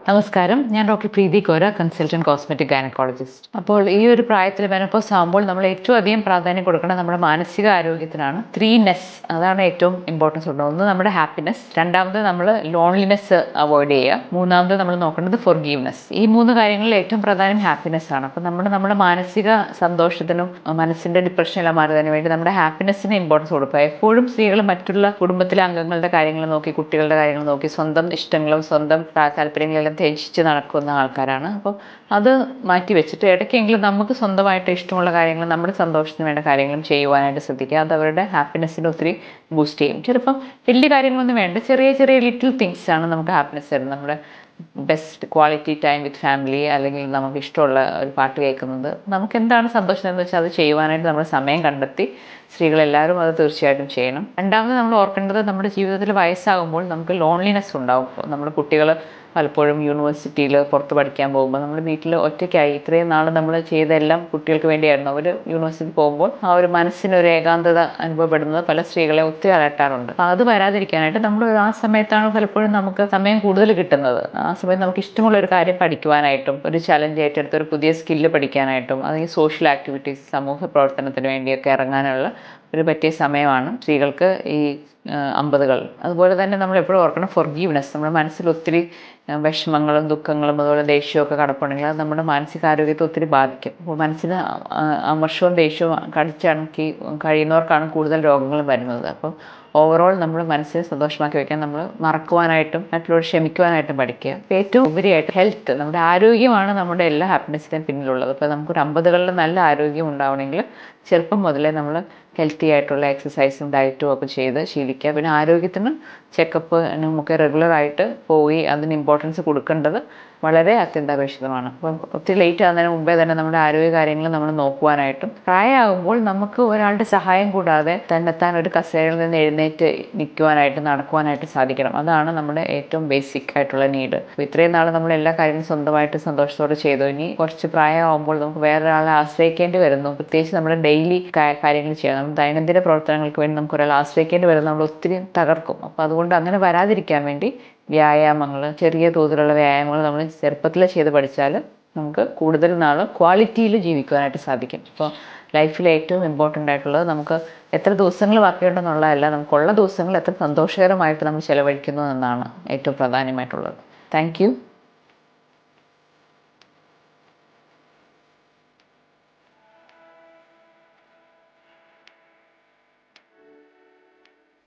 നമസ്കാരം, ഞാൻ ഡോക്ടർ പ്രീതി കോര, consultant cosmetic gynaecologist. അപ്പോൾ ഈ ഒരു പ്രായത്തിൽ മെനോപോസ് ആകുമ്പോൾ നമ്മൾ ഏറ്റവും അധികം പ്രാധാന്യം കൊടുക്കുന്നത് നമ്മുടെ മാനസിക ആരോഗ്യത്തിനാണ്. 3 അതാണ് ഏറ്റവും ഇമ്പോർട്ടൻസ് ഉള്ളത്. ഒന്ന് നമ്മുടെ ഹാപ്പിനെസ്, രണ്ടാമത് നമ്മൾ ലോൺലിനെസ് അവോയ്ഡ് ചെയ്യുക, മൂന്നാമത് നമ്മൾ നോക്കേണ്ടത് ഫോർഗീവ്നെസ്. ഈ 3 കാര്യങ്ങളിൽ ഏറ്റവും പ്രധാനം ഹാപ്പിനെസ് ആണ്. അപ്പോൾ നമ്മുടെ മാനസിക സന്തോഷത്തിനും മനസ്സിൻ്റെ ഡിപ്രഷനെല്ലാം മാറുന്നതിന് വേണ്ടി നമ്മുടെ ഹാപ്പിനെസ്സിന് ഇമ്പോർട്ടൻസ് കൊടുക്കുക. എപ്പോഴും സ്ത്രീകൾ മറ്റുള്ള കുടുംബത്തിലെ അംഗങ്ങളുടെ കാര്യങ്ങൾ നോക്കി, കുട്ടികളുടെ കാര്യങ്ങൾ നോക്കി, സ്വന്തം ഇഷ്ടങ്ങളും സ്വന്തം താല്പര്യങ്ങളെല്ലാം ത്യജിച്ച് നടക്കുന്ന ആൾക്കാരാണ്. അപ്പം അത് മാറ്റി വെച്ചിട്ട് ഇടയ്ക്കെങ്കിലും നമുക്ക് സ്വന്തമായിട്ട് ഇഷ്ടമുള്ള കാര്യങ്ങൾ, നമ്മുടെ സന്തോഷത്തിന് വേണ്ട കാര്യങ്ങളും ചെയ്യുവാനായിട്ട് ശ്രദ്ധിക്കുക. അത് അവരുടെ ഹാപ്പിനെസ്സിനെ ഒത്തിരി ബൂസ്റ്റ് ചെയ്യും. ചിലപ്പം വലിയ കാര്യങ്ങളൊന്നും വേണ്ട, ചെറിയ ചെറിയ ലിറ്റിൽ തിങ്സ് ആണ് നമുക്ക് ഹാപ്പിനെസ് തരുന്നത്. നമ്മുടെ best quality time with family, അല്ലെങ്കിൽ നമുക്ക് ഇഷ്ടമുള്ള ഒരു പാട്ട് കേൾക്കുന്നത്, നമുക്ക് എന്താണ് സന്തോഷം എന്ന് വെച്ചാൽ അത് ചെയ്യുവാനായിട്ട് നമ്മൾ സമയം കണ്ടെത്തി സ്ത്രീകളെല്ലാവരും അത് തീർച്ചയായിട്ടും ചെയ്യണം. രണ്ടാമത് നമ്മൾ ഓർക്കേണ്ടത്, നമ്മുടെ ജീവിതത്തിൽ വയസ്സാകുമ്പോൾ നമുക്ക് ലോൺലിനെസ് ഉണ്ടാവും. നമ്മുടെ കുട്ടികൾ പലപ്പോഴും യൂണിവേഴ്സിറ്റിയിൽ പുറത്ത് പഠിക്കാൻ പോകുമ്പോൾ നമ്മൾ വീട്ടിൽ ഒറ്റയ്ക്കായി, ഇത്രയും നാൾ നമ്മൾ ചെയ്തെല്ലാം കുട്ടികൾക്ക് വേണ്ടിയായിരുന്നു. അവർ യൂണിവേഴ്സിറ്റി പോകുമ്പോൾ ആ ഒരു മനസ്സിനൊരു ഏകാന്തത അനുഭവപ്പെടുന്നത് പല സ്ത്രീകളെ ഒത്തിരി അലട്ടാറുണ്ട്. അപ്പോൾ അത് വരാതിരിക്കാനായിട്ട് നമ്മൾ ആ സമയത്താണ് പലപ്പോഴും നമുക്ക് സമയം കൂടുതൽ കിട്ടുന്നത്. ആ സമയത്ത് നമുക്ക് ഇഷ്ടമുള്ള ഒരു കാര്യം പഠിക്കുവാനായിട്ടും, ഒരു ചലഞ്ച് ഏറ്റെടുത്ത് ഒരു പുതിയ സ്കില്ല് പഠിക്കാനായിട്ടും, അല്ലെങ്കിൽ സോഷ്യൽ ആക്ടിവിറ്റീസ്, സമൂഹ പ്രവർത്തനത്തിന് വേണ്ടിയൊക്കെ ഇറങ്ങാനുള്ള ഒരു പറ്റിയ സമയമാണ് സ്ത്രീകൾക്ക് ഈ 50കൾ. അതുപോലെ തന്നെ നമ്മൾ എപ്പോഴും ഓർക്കണം ഫോർഗീവ്നെസ്. നമ്മുടെ മനസ്സിൽ ഒത്തിരി വിഷമങ്ങളും ദുഃഖങ്ങളും അതുപോലെ ദേഷ്യമൊക്കെ കിടപ്പുണ്ടെങ്കിൽ അത് നമ്മുടെ മാനസികാരോഗ്യത്തെ ഒത്തിരി ബാധിക്കും. അപ്പോൾ മനസ്സിന് അമർഷവും ദേഷ്യവും കടിച്ചടക്കി കഴിയുന്നവർക്കാണ് കൂടുതൽ രോഗങ്ങൾ വരുന്നത്. അപ്പോൾ ഓവറോൾ നമ്മൾ മനസ്സിനെ സന്തോഷമാക്കി വയ്ക്കാൻ നമ്മൾ മറക്കുവാനായിട്ടും മറ്റുള്ളവർ ക്ഷമിക്കുവാനായിട്ടും പഠിക്കുക. അപ്പോൾ ഏറ്റവും ഉപരിയായിട്ട് ഹെൽത്ത്, നമ്മുടെ ആരോഗ്യമാണ് നമ്മുടെ എല്ലാ ഹാപ്പിനെസ്സിനും പിന്നിലുള്ളത്. അപ്പോൾ നമുക്കൊരു 50കളിൽ നല്ല ആരോഗ്യം ഉണ്ടാവണമെങ്കിൽ ചെറുപ്പം മുതലേ നമ്മൾ ഹെൽത്തി ആയിട്ടുള്ള എക്സസൈസും ഡയറ്റും ഒക്കെ ചെയ്ത് ശീലിക്കുക. പിന്നെ ആരോഗ്യത്തിന് ചെക്കപ്പിനും ഒക്കെ റെഗുലറായിട്ട് പോയി അതിന് ഇമ്പോർട്ടൻസ് കൊടുക്കേണ്ടത് വളരെ അത്യന്താപേക്ഷിതമാണ്. അപ്പം ഒത്തിരി ലേറ്റ് ആകുന്നതിന് മുമ്പേ തന്നെ നമ്മുടെ ആരോഗ്യ കാര്യങ്ങൾ നമ്മൾ നോക്കുവാനായിട്ടും, പ്രായമാകുമ്പോൾ നമുക്ക് ഒരാളുടെ സഹായം കൂടാതെ തന്നെത്താൻ ഒരു കസേരയിൽ നിന്ന് എഴുന്നേറ്റ് നിൽക്കുവാനായിട്ട് നടക്കുവാനായിട്ട് സാധിക്കണം. അതാണ് നമ്മുടെ ഏറ്റവും ബേസിക് ആയിട്ടുള്ള നീഡ്. അപ്പോൾ ഇത്രയും നാൾ നമ്മൾ എല്ലാ കാര്യങ്ങളും സ്വന്തമായിട്ട് സന്തോഷത്തോടെ ചെയ്തു. ഇനി കുറച്ച് പ്രായമാകുമ്പോൾ നമുക്ക് വേറൊരാളെ ആശ്രയിക്കേണ്ടി വരുന്നു. പ്രത്യേകിച്ച് നമ്മുടെ ഡെയിലി കാര്യങ്ങൾ ചെയ്യണം. നമ്മൾ ദൈനംദിന പ്രവർത്തനങ്ങൾക്ക് വേണ്ടി നമുക്ക് ഒരാൾ ആശ്രയിക്കേണ്ടി വരുന്നത് നമ്മൾ ഒത്തിരി തകർക്കും. അപ്പോൾ അതുകൊണ്ട് അങ്ങനെ വരാതിരിക്കാൻ വേണ്ടി വ്യായാമങ്ങൾ, ചെറിയ തോതിലുള്ള വ്യായാമങ്ങൾ നമ്മൾ ചെറുപ്പത്തിൽ ചെയ്ത് പഠിച്ചാൽ നമുക്ക് കൂടുതൽ നാൾ ക്വാളിറ്റിയിൽ ജീവിക്കുവാനായിട്ട് സാധിക്കും. ഇപ്പോൾ ലൈഫിൽ ഏറ്റവും ഇമ്പോർട്ടൻ്റ് ആയിട്ടുള്ളത് നമുക്ക് എത്ര ദിവസങ്ങൾ ബാക്കിയുണ്ടെന്നുള്ളതല്ല, നമുക്കുള്ള ദിവസങ്ങൾ എത്ര സന്തോഷകരമായിട്ട് നമ്മൾ ചിലവഴിക്കുന്നു എന്നാണ് ഏറ്റവും പ്രധാനമായിട്ടുള്ളത്. Thank you.